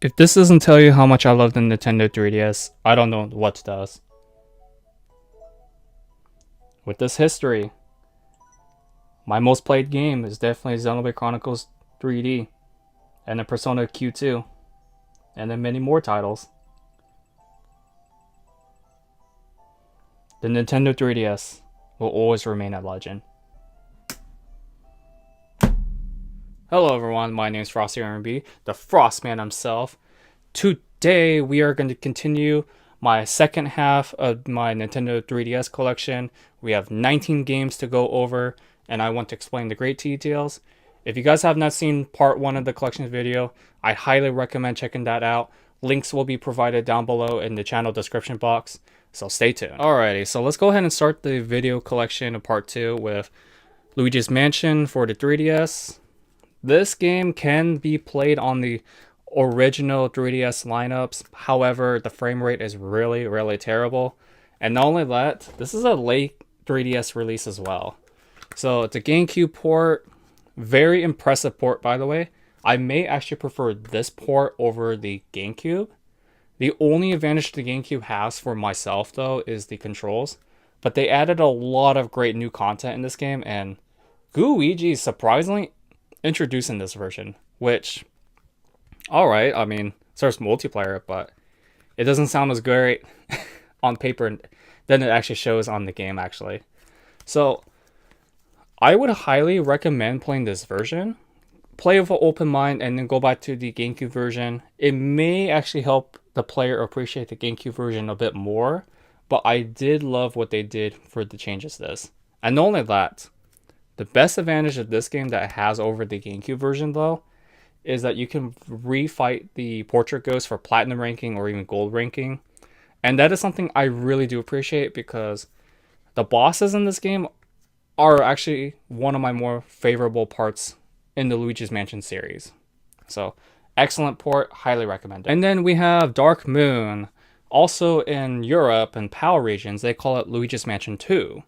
If this doesn't tell you how much I love the Nintendo 3DS, I don't know what does. With this history, my most played game is definitely Xenoblade Chronicles 3D, and then Persona Q2, and then many more titles. The Nintendo 3DS will always remain a legend. Hello everyone, my name is Frosty R&B, the Frostman himself. Today we are going to continue my second half of my Nintendo 3DS collection. We have 19 games to go over, and I want to explain the great details. If you guys have not seen part 1 of the collection video, I highly recommend checking that out. Links will be provided down below in the channel description box, so stay tuned. Alrighty, so let's go ahead and start the video collection of part 2 with Luigi's Mansion for the 3DS. This game can be played on the original 3DS lineups. However, the frame rate is really terrible. And not only that, this is a late 3DS release as well. So it's a GameCube port. Very impressive port, by the way. I may actually prefer this port over the GameCube. The only advantage the GameCube has for myself, though, is the controls. But they added a lot of great new content in this game, and Gooigi is surprisingly introduced in this version, which, alright, I mean, there's multiplayer, but it doesn't sound as great on paper than it actually shows on the game, actually. So, I would highly recommend playing this version. Play with an open mind and then go back to the GameCube version. It may actually help the player appreciate the GameCube version a bit more, but I did love what they did for the changes to this. And not only that, the best advantage of this game that it has over the GameCube version, though, is that you can refight the Portrait Ghost for Platinum ranking or even Gold ranking. And that is something I really do appreciate, because the bosses in this game are actually one of my more favorable parts in the Luigi's Mansion series. So, excellent port, highly recommended. And then we have Dark Moon. Also in Europe and PAL regions, they call it Luigi's Mansion 2.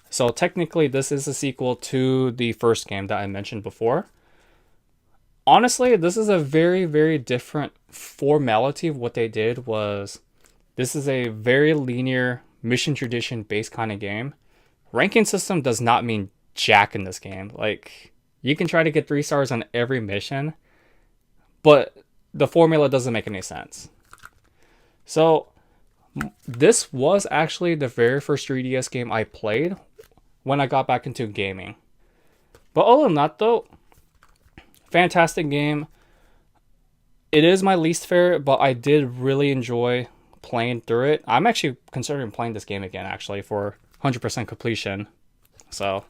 So technically, this is a sequel to the first game that I mentioned before. Honestly, this is a very different formality of what they did. Was this is a very linear mission tradition based kind of game. Ranking system does not mean jack in this game. Like, you can try to get 3 stars on every mission, but the formula doesn't make any sense. So this was actually the very first 3DS game I played when I got back into gaming. But other than that, though, fantastic game. It is my least favorite, but I did really enjoy playing through it. I'm actually considering playing this game again, actually, for 100% completion. So,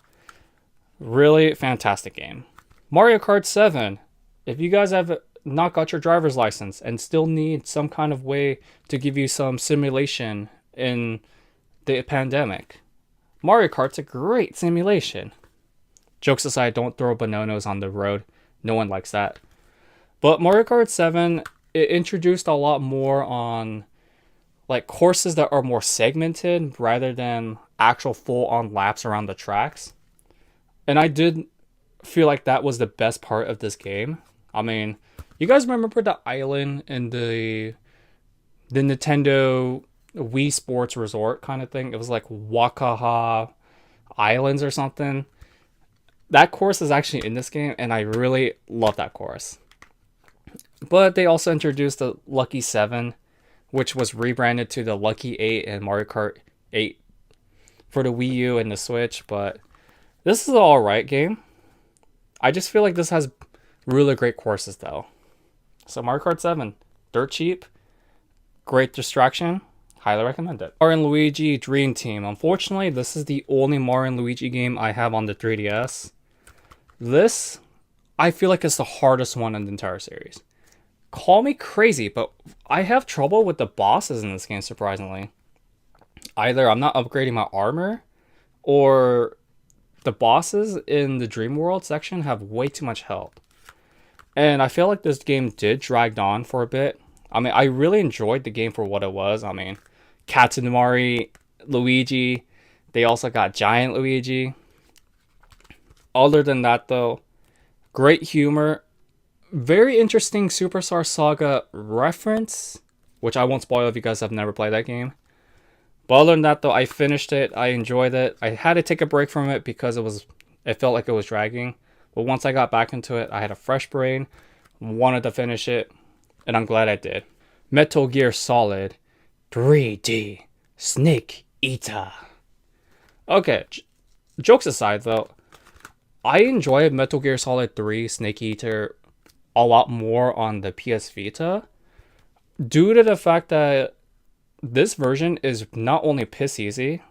really fantastic game. Mario Kart 7. If you guys have not got your driver's license and still need some kind of way to give you some simulation in the pandemic, Mario Kart's a great simulation. Jokes aside, don't throw bananas on the road. No one likes that. But Mario Kart 7, it introduced a lot more on like courses that are more segmented rather than actual full-on laps around the tracks. And I did feel like that was the best part of this game. I mean, you guys remember the island in the Nintendo Wii Sports Resort kind of thing? It was like Wakaha Islands or something. That course is actually in this game, and I really love that course. But they also introduced the Lucky 7, which was rebranded to the Lucky 8 and Mario Kart 8 for the Wii U and the Switch. But this is an alright game. I just feel like this has really great courses, though. So Mario Kart 7, dirt cheap, great distraction. Highly recommend it. Mario and Luigi Dream Team. Unfortunately, this is the only Mario and Luigi game I have on the 3DS. This, I feel like, is the hardest one in the entire series. Call me crazy, but I have trouble with the bosses in this game, surprisingly. Either I'm not upgrading my armor, or the bosses in the Dream World section have way too much health. And I feel like this game did drag on for a bit. I mean, I really enjoyed the game for what it was. I mean, Katamari Luigi. They also got Giant Luigi. Other than that, though, great humor, Very interesting Superstar Saga reference, which I won't spoil if you guys have never played that game. But other than that, though, I finished it. I enjoyed it. I had to take a break from it because it felt like it was dragging. But once I got back into it, I had a fresh brain, wanted to finish it, and I'm glad I did. Metal Gear Solid 3D Snake Eater. Okay, jokes aside, though, I enjoyed Metal Gear Solid 3 Snake Eater a lot more on the PS Vita due to the fact that this version is not only piss easy,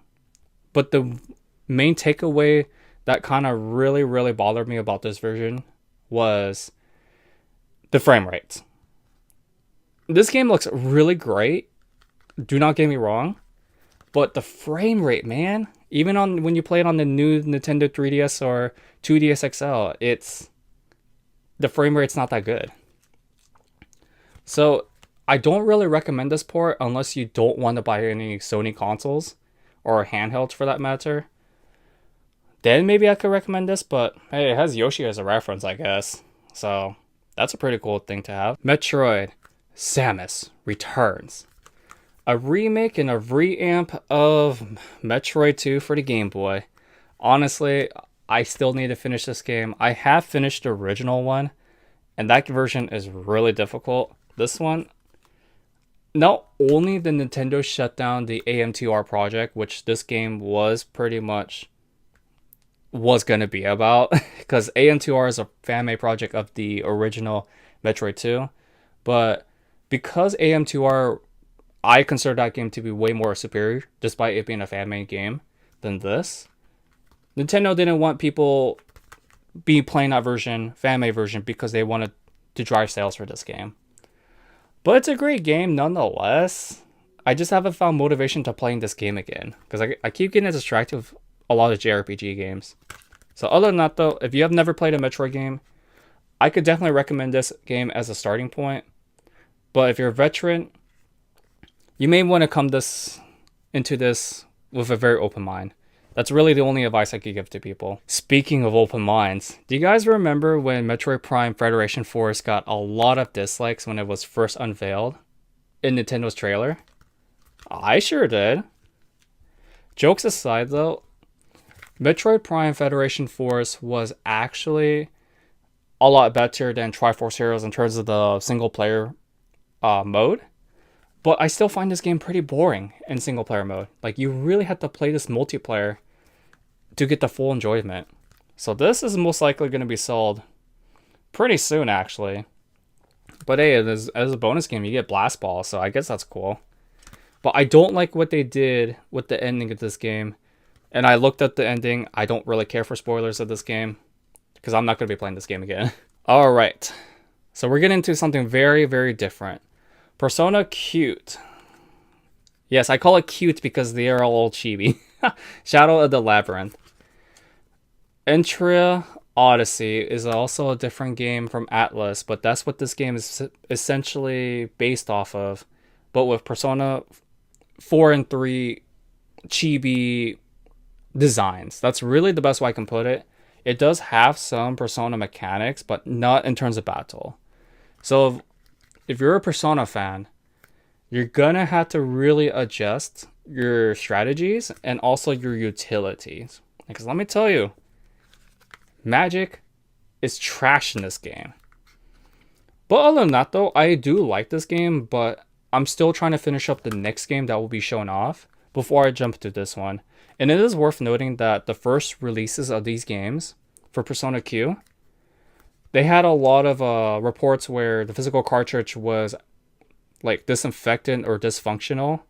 but the main takeaway that kind of really bothered me about this version was the frame rates. This game looks really great, do not get me wrong, but the frame rate, man, even on when you play it on the new Nintendo 3DS or 2DS XL, the frame rate's not that good. So I don't really recommend this port unless you don't want to buy any Sony consoles or handhelds for that matter. Then maybe I could recommend this, but hey, it has Yoshi as a reference, I guess. So that's a pretty cool thing to have. Metroid Samus Returns. A remake and a reamp of Metroid 2 for the Game Boy. Honestly, I still need to finish this game. I have finished the original one, and that version is really difficult. This one, not only did Nintendo shut down the AM2R project, which this game was going to be about, because AM2R is a fan-made project of the original Metroid 2, but because AM2R, I consider that game to be way more superior, despite it being a fan-made game, than this. Nintendo didn't want people be playing that version, fan-made version, because they wanted to drive sales for this game. But it's a great game nonetheless. I just haven't found motivation to playing this game again, because I keep getting distracted with a lot of JRPG games. So other than that, though, if you have never played a Metroid game, I could definitely recommend this game as a starting point. But if you're a veteran, you may want to come into this with a very open mind. That's really the only advice I could give to people. Speaking of open minds, do you guys remember when Metroid Prime Federation Force got a lot of dislikes when it was first unveiled in Nintendo's trailer? I sure did. Jokes aside, though, Metroid Prime Federation Force was actually a lot better than Triforce Heroes in terms of the single player mode. But I still find this game pretty boring in single player mode. Like, you really have to play this multiplayer to get the full enjoyment. So this is most likely going to be sold pretty soon, actually. But hey, as a bonus game, you get Blast Ball, so I guess that's cool. But I don't like what they did with the ending of this game. And I looked at the ending. I don't really care for spoilers of this game, because I'm not going to be playing this game again. Alright, so we're getting into something very different. Persona Cute. Yes, I call it cute because they are all chibi. Shadow of the Labyrinth. Entria Odyssey is also a different game from Atlas, but that's what this game is essentially based off of. But with Persona 4 and 3 chibi designs. That's really the best way I can put it. It does have some Persona mechanics, but not in terms of battle. So if you're a Persona fan, you're gonna have to really adjust your strategies and also your utilities. Because let me tell you, magic is trash in this game. But other than that, though, I do like this game, but I'm still trying to finish up the next game that will be shown off before I jump to this one. And it is worth noting that the first releases of these games for Persona Q, they had a lot of reports where the physical cartridge was like disinfectant or dysfunctional.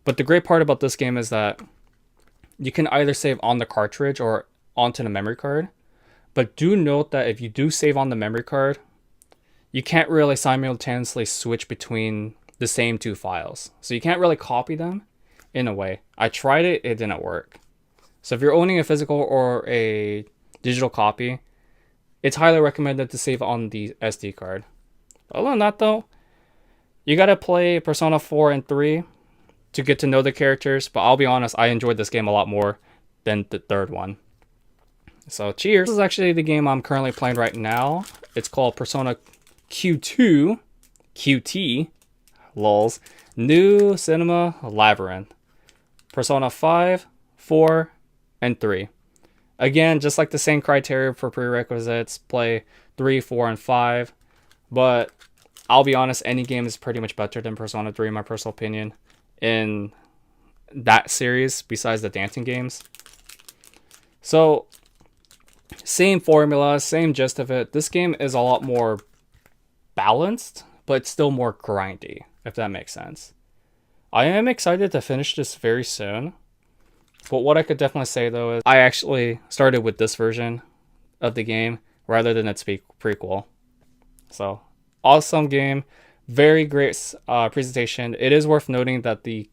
But the great part about this game is that you can either save on the cartridge or onto the memory card. But do note that if you do save on the memory card, you can't really simultaneously switch between the same two files. So you can't really copy them in a way. I tried it, it didn't work. So if you're owning a physical or a digital copy, it's highly recommended to save on the SD card. Other than that, though, you gotta play Persona 4 and 3 to get to know the characters, but I'll be honest, I enjoyed this game a lot more than the third one. So cheers. This is actually the game I'm currently playing right now. It's called Persona Q2, QT, lols, New Cinema Labyrinth. Persona 5, 4, and 3. Again, just like the same criteria for prerequisites, play 3, 4, and 5. But I'll be honest, any game is pretty much better than Persona 3 in my personal opinion in that series, besides the dancing games. So, same formula, same gist of it. This game is a lot more balanced, but still more grindy, if that makes sense. I am excited to finish this very soon. But what I could definitely say, though, is I actually started with this version of the game rather than its prequel. So, awesome game. Very great presentation. It is worth noting that the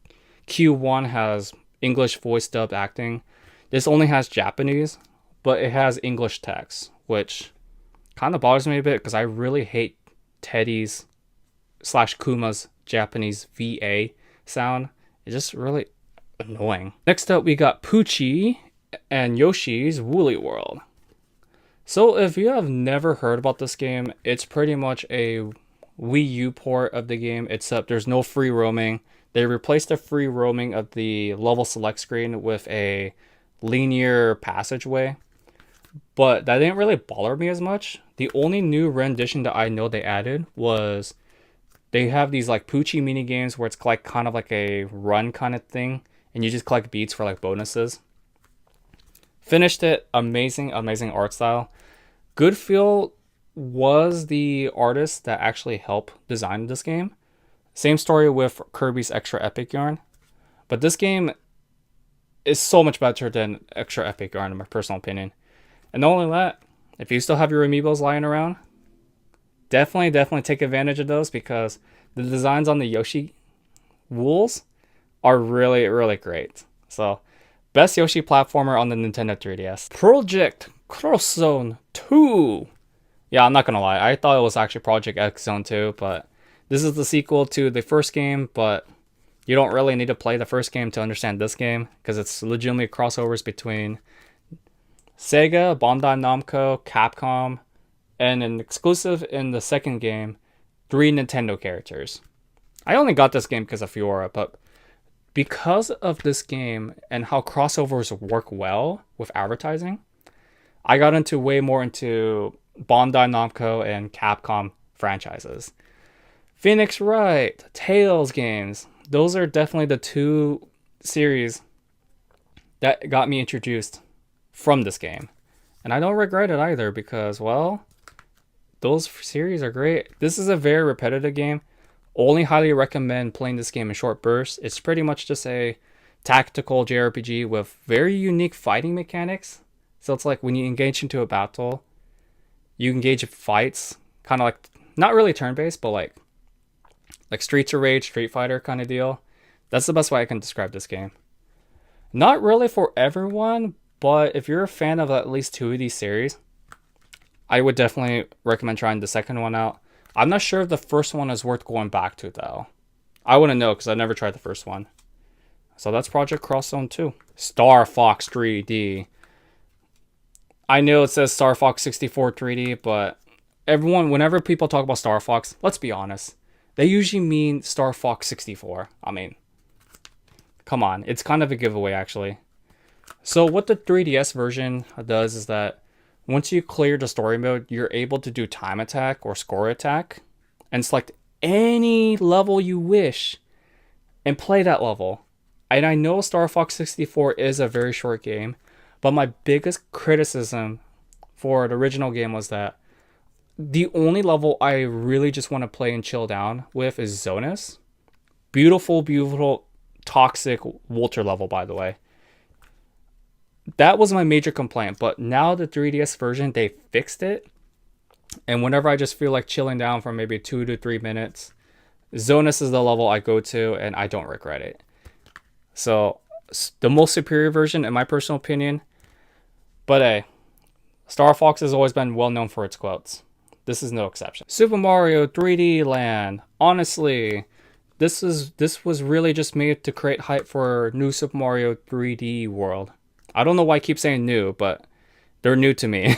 Q1 has English voice dub acting. This only has Japanese, but it has English text, which kind of bothers me a bit because I really hate Teddy's / Kuma's Japanese VA sound. It's just really annoying. Next up, we got Poochie and Yoshi's Woolly World. So if you have never heard about this game, it's pretty much a Wii U port of the game, except there's no free roaming. They replaced the free roaming of the level select screen with a linear passageway, but that didn't really bother me as much. The only new rendition that I know they added was they have these like Poochie mini games where it's like kind of like a run kind of thing, and you just collect beats for like bonuses. Finished it. Amazing art style. Goodfield was the artist that actually helped design this game. Same story with Kirby's Extra Epic Yarn, but this game is so much better than Extra Epic Yarn in my personal opinion. And not only that, if you still have your amiibos lying around, definitely take advantage of those, because the designs on the Yoshi wools are really great. So, best Yoshi platformer on the Nintendo 3DS. Project Cross Zone 2. Yeah, I'm not gonna lie, I thought it was actually Project X Zone 2, but this is the sequel to the first game, but you don't really need to play the first game to understand this game, because it's legitimately crossovers between Sega, Bandai Namco, Capcom, and an exclusive in the second game, 3 Nintendo characters. I only got this game because of Fiora, but because of this game and how crossovers work well with advertising, I got into way more into Bandai Namco and Capcom franchises. Phoenix Wright, Tales games, those are definitely the 2 series that got me introduced from this game. And I don't regret it either, because, well, those series are great. This is a very repetitive game. Only highly recommend playing this game in short bursts. It's pretty much just a tactical JRPG with very unique fighting mechanics. So it's like when you engage into a battle, you engage in fights, kind of like, not really turn-based, but like Streets of Rage, Street Fighter kind of deal. That's the best way I can describe this game. Not really for everyone, but if you're a fan of at least 2 of these series, I would definitely recommend trying the second one out. I'm not sure if the first one is worth going back to, though. I wouldn't know, because I never tried the first one. So that's Project Cross Zone 2. Star Fox 3D. I know it says Star Fox 64 3D, but whenever people talk about Star Fox, let's be honest, they usually mean Star Fox 64. I mean, come on, it's kind of a giveaway, actually. So what the 3DS version does is that once you clear the story mode, you're able to do time attack or score attack and select any level you wish and play that level. And I know Star Fox 64 is a very short game, but my biggest criticism for the original game was that the only level I really just want to play and chill down with is Zonus. Beautiful, toxic Walter level, by the way. That was my major complaint, but now the 3DS version, they fixed it. And whenever I just feel like chilling down for maybe 2 to 3 minutes, Zonus is the level I go to, and I don't regret it. So, the most superior version, in my personal opinion. But hey, Star Fox has always been well known for its quotes. This is no exception. Super Mario 3D Land. Honestly, this was really just made to create hype for new Super Mario 3D World. I don't know why I keep saying new, but they're new to me.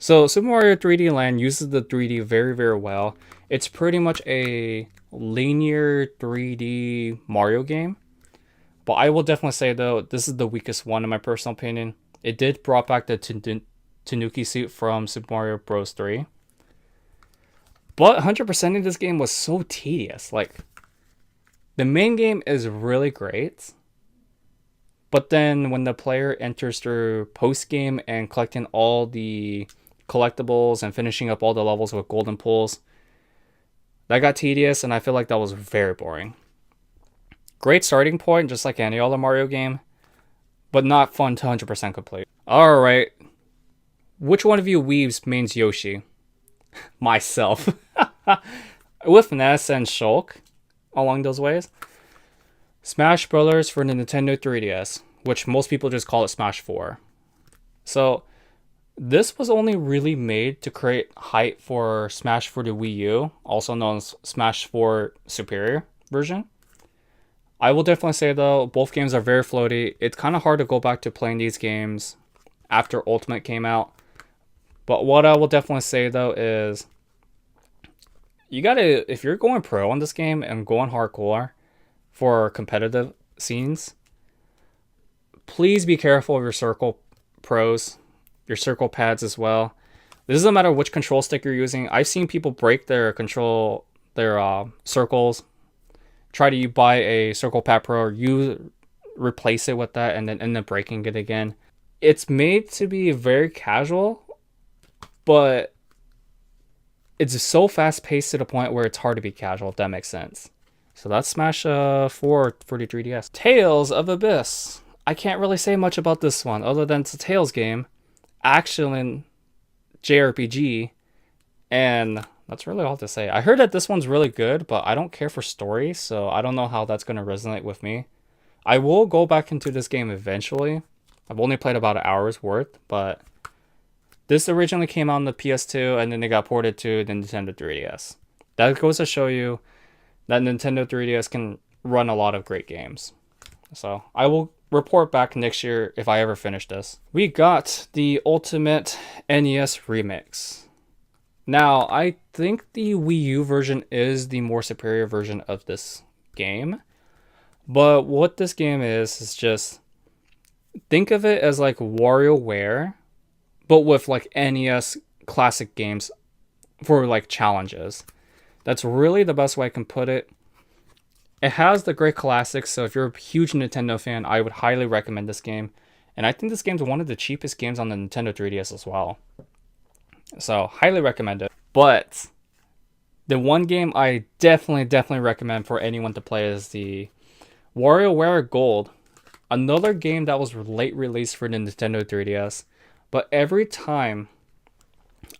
So Super Mario 3D Land uses the 3D very, very well. It's pretty much a linear 3D Mario game. But I will definitely say though, this is the weakest one in my personal opinion. It did brought back the Tanuki suit from Super Mario Bros. 3. But 100% of this game was so tedious. Like, the main game is really great. But then when the player enters through post game and collecting all the collectibles and finishing up all the levels with golden pools, that got tedious and I feel like that was very boring. Great starting point, just like any other Mario game, but not fun to 100% complete. Alright, which one of you weebs mains Yoshi? Myself. With Ness and Shulk, along those ways. Smash Brothers for the Nintendo 3DS, which most people just call it Smash 4. So, this was only really made to create hype for Smash for the Wii U, also known as Smash 4 Superior version. I will definitely say though, both games are very floaty. It's kind of hard to go back to playing these games after Ultimate came out. But what I will definitely say though is, you gotta, if you're going pro on this game and going hardcore for competitive scenes, please be careful of your circle pros, your circle pads as well. This doesn't matter which control stick you're using. I've seen people break their circles, try to buy a circle pad pro, or you replace it with that and then end up breaking it again. It's made to be very casual, but it's so fast paced to the point where it's hard to be casual, if that makes sense. So that's Smash 4 for the 3DS. Tales of Abyss. I can't really say much about this one other than it's a Tales game, action JRPG, and that's really all to say. I heard that this one's really good, but I don't care for story, so I don't know how that's going to resonate with me. I will go back into this game eventually. I've only played about an hour's worth, but this originally came out on the PS2 and then it got ported to the Nintendo 3DS. That goes to show you that Nintendo 3DS can run a lot of great games. So I will report back next year if I ever finish this. We got the Ultimate NES Remix. Now, I think the Wii U version is the more superior version of this game. But what this game is just, think of it as like WarioWare, but with like NES classic games for like challenges. That's really the best way I can put it. It has the great classics, so if you're a huge Nintendo fan, I would highly recommend this game. And I think this game's one of the cheapest games on the Nintendo 3DS as well. So, highly recommend it. But the one game I definitely recommend for anyone to play is the WarioWare Gold. Another game that was late released for the Nintendo 3DS. But every time,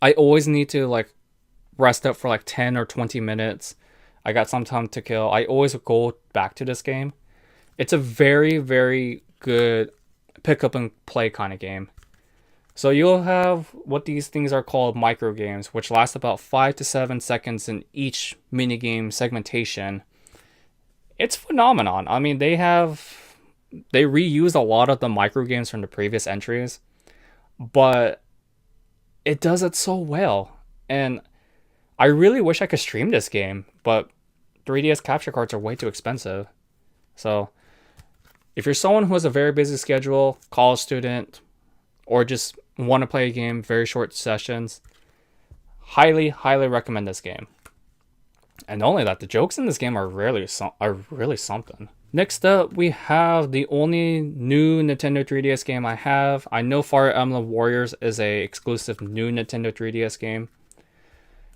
I always need to like rest up for like 10 or 20 minutes. I got some time to kill. I always go back to this game. It's a very, very good pick up and play kind of game. So you'll have what these things are called micro games, which last about 5 to 7 seconds in each minigame segmentation. It's phenomenon. I mean, they reuse a lot of the micro games from the previous entries, but it does it so well. And I really wish I could stream this game, but 3DS capture cards are way too expensive. So if you're someone who has a very busy schedule, college student, or just want to play a game, very short sessions, highly recommend this game. And not only that, the jokes in this game are really something. Next up, we have the only new Nintendo 3DS game I have. I know Fire Emblem Warriors is a exclusive new Nintendo 3DS game.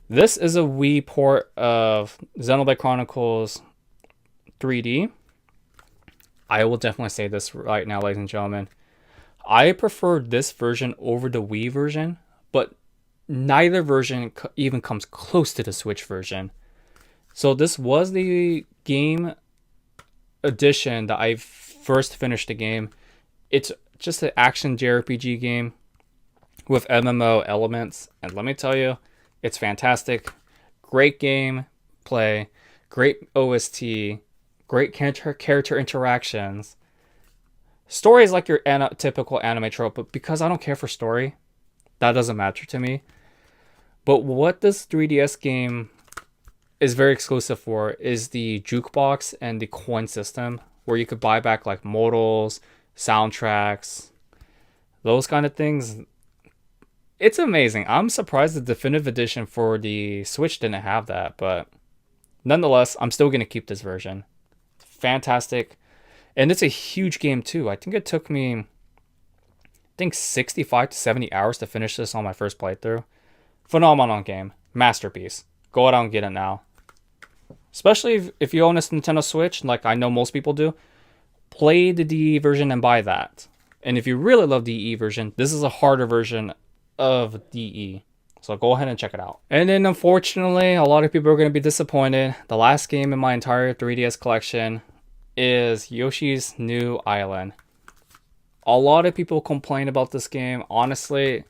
This is a Wii port of Xenoblade Chronicles 3D. I will definitely say this right now, ladies and gentlemen. I prefer this version over the Wii version, but neither version even comes close to the Switch version. So this was the game edition that I first finished the game. It's just an action JRPG game with MMO elements, and let me tell you, it's fantastic. Great game play, great OST, great character interactions. Story is like your typical anime trope, but because I don't care for story, That doesn't matter to me. But what this 3DS game is very exclusive for is the jukebox and the coin system, where you could buy back like modals, soundtracks, those kind of things. It's amazing. I'm surprised the definitive edition for the Switch didn't have that, but nonetheless, I'm still going to keep this version. Fantastic. And it's a huge game too. I think it took me, I think 65 to 70 hours to finish this on my first playthrough. Phenomenal game. Masterpiece. Go out and get it now. Especially if you own this Nintendo Switch, like I know most people do, play the DE version and buy that. And if you really love DE version, this is a harder version of DE. So go ahead and check it out. And then unfortunately, a lot of people are going to be disappointed. The last game in my entire 3DS collection is Yoshi's New Island. A lot of people complain about this game. Honestly,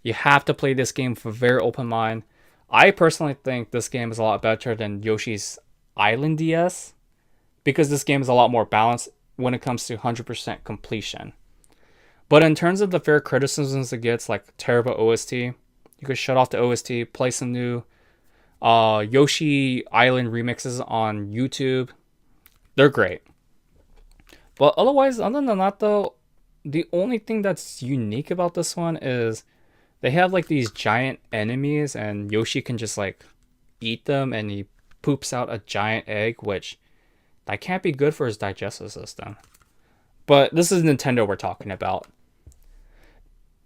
you have to play this game with a very open mind. I personally think this game is a lot better than Yoshi's Island DS, because this game is a lot more balanced when it comes to 100% completion. But in terms of the fair criticisms it gets, like terrible OST, you could shut off the OST, play some new Yoshi Island remixes on YouTube. They're great. But otherwise, other than that though, the only thing that's unique about this one is they have like these giant enemies and Yoshi can just like eat them and he poops out a giant egg, which that can't be good for his digestive system. But this is Nintendo we're talking about.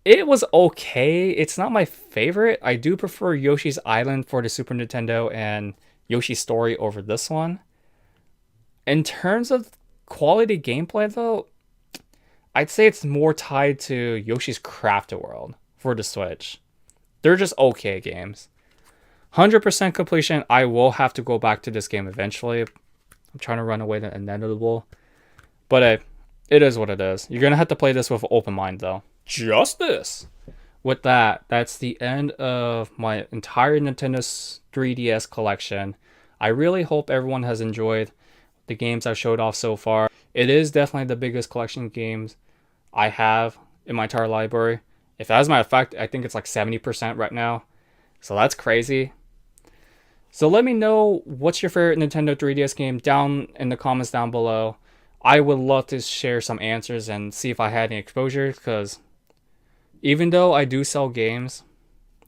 It was okay. It's not my favorite. I do prefer Yoshi's Island for the Super Nintendo and Yoshi's Story over this one. In terms of quality gameplay though, I'd say it's more tied to Yoshi's Crafted World for the Switch. They're just okay games. 100% completion, I will have to go back to this game eventually. I'm trying to run away the inevitable. But it is what it is. You're going to have to play this with an open mind though. Justice! With that, that's the end of my entire Nintendo 3DS collection. I really hope everyone has enjoyed the games I've showed off so far. It is definitely the biggest collection of games I have in my entire library. If as a matter of fact, I think it's like 70% right now. So that's crazy. So let me know what's your favorite Nintendo 3DS game down in the comments down below. I would love to share some answers and see if I had any exposure, because even though I do sell games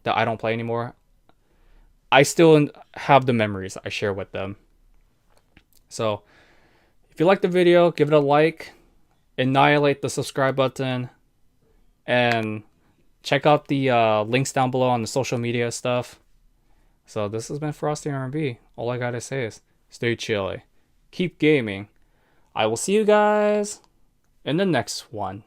that I don't play anymore, I still have the memories I share with them. So if you like the video, give it a like, annihilate the subscribe button, and check out the links down below on the social media stuff. So this has been Frosty R&B. All I gotta say is stay chilly, keep gaming. I will see you guys in the next one.